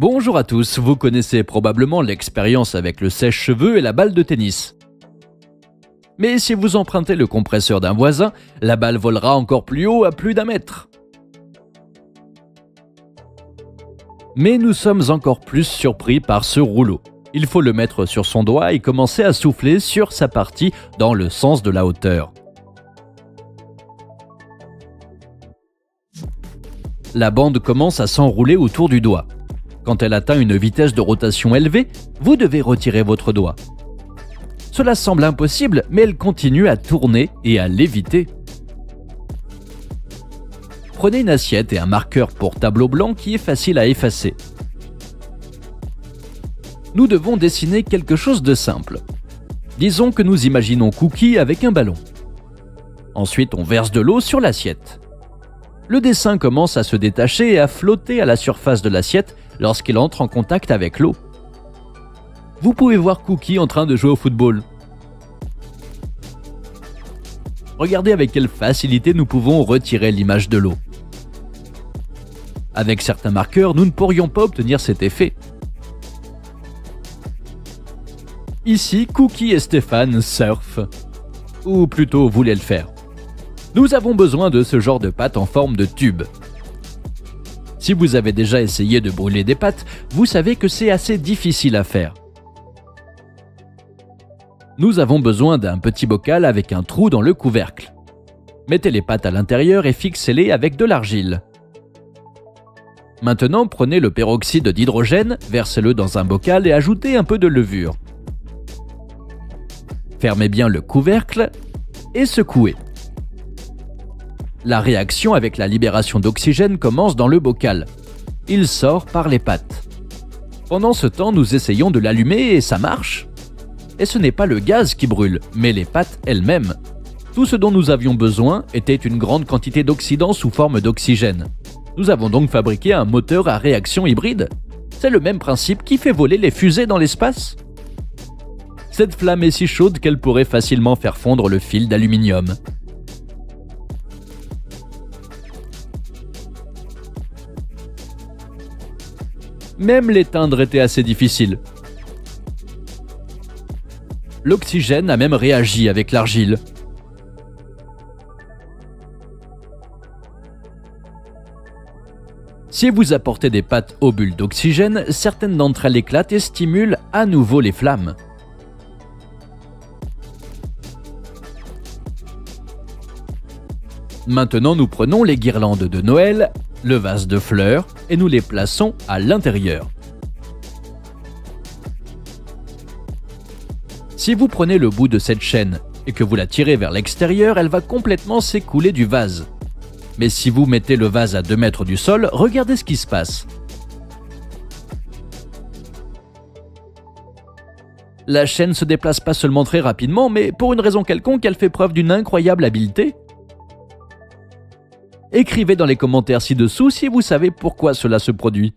Bonjour à tous, vous connaissez probablement l'expérience avec le sèche-cheveux et la balle de tennis. Mais si vous empruntez le compresseur d'un voisin, la balle volera encore plus haut à plus d'1 mètre. Mais nous sommes encore plus surpris par ce rouleau. Il faut le mettre sur son doigt et commencer à souffler sur sa partie dans le sens de la hauteur. La bande commence à s'enrouler autour du doigt. Quand elle atteint une vitesse de rotation élevée, vous devez retirer votre doigt. Cela semble impossible, mais elle continue à tourner et à léviter. Prenez une assiette et un marqueur pour tableau blanc qui est facile à effacer. Nous devons dessiner quelque chose de simple. Disons que nous imaginons Cookie avec un ballon. Ensuite, on verse de l'eau sur l'assiette. Le dessin commence à se détacher et à flotter à la surface de l'assiette lorsqu'il entre en contact avec l'eau. Vous pouvez voir Cookie en train de jouer au football. Regardez avec quelle facilité nous pouvons retirer l'image de l'eau. Avec certains marqueurs, nous ne pourrions pas obtenir cet effet. Ici, Cookie et Stéphane surfent. Ou plutôt voulaient le faire. Nous avons besoin de ce genre de pâte en forme de tube. Si vous avez déjà essayé de brûler des pâtes, vous savez que c'est assez difficile à faire. Nous avons besoin d'un petit bocal avec un trou dans le couvercle. Mettez les pâtes à l'intérieur et fixez-les avec de l'argile. Maintenant, prenez le peroxyde d'hydrogène, versez-le dans un bocal et ajoutez un peu de levure. Fermez bien le couvercle et secouez. La réaction avec la libération d'oxygène commence dans le bocal. Il sort par les pâtes. Pendant ce temps, nous essayons de l'allumer et ça marche. Et ce n'est pas le gaz qui brûle, mais les pâtes elles-mêmes. Tout ce dont nous avions besoin était une grande quantité d'oxydant sous forme d'oxygène. Nous avons donc fabriqué un moteur à réaction hybride. C'est le même principe qui fait voler les fusées dans l'espace. Cette flamme est si chaude qu'elle pourrait facilement faire fondre le fil d'aluminium. Même l'éteindre était assez difficile. L'oxygène a même réagi avec l'argile. Si vous apportez des pâtes aux bulles d'oxygène, certaines d'entre elles éclatent et stimulent à nouveau les flammes. Maintenant, nous prenons les guirlandes de Noël, le vase de fleurs, et nous les plaçons à l'intérieur. Si vous prenez le bout de cette chaîne et que vous la tirez vers l'extérieur, elle va complètement s'écouler du vase. Mais si vous mettez le vase à 2 mètres du sol, regardez ce qui se passe. La chaîne se déplace pas seulement très rapidement, mais pour une raison quelconque, elle fait preuve d'une incroyable habileté. Écrivez dans les commentaires ci-dessous si vous savez pourquoi cela se produit.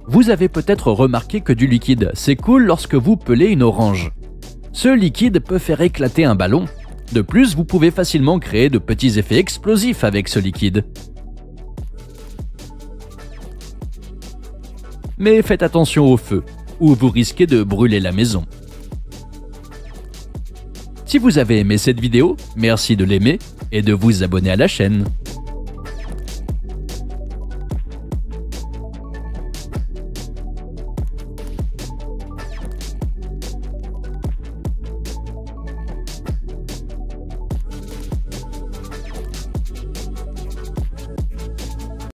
Vous avez peut-être remarqué que du liquide s'écoule lorsque vous pelez une orange. Ce liquide peut faire éclater un ballon. De plus, vous pouvez facilement créer de petits effets explosifs avec ce liquide. Mais faites attention au feu, ou vous risquez de brûler la maison. Si vous avez aimé cette vidéo, merci de l'aimer et de vous abonner à la chaîne.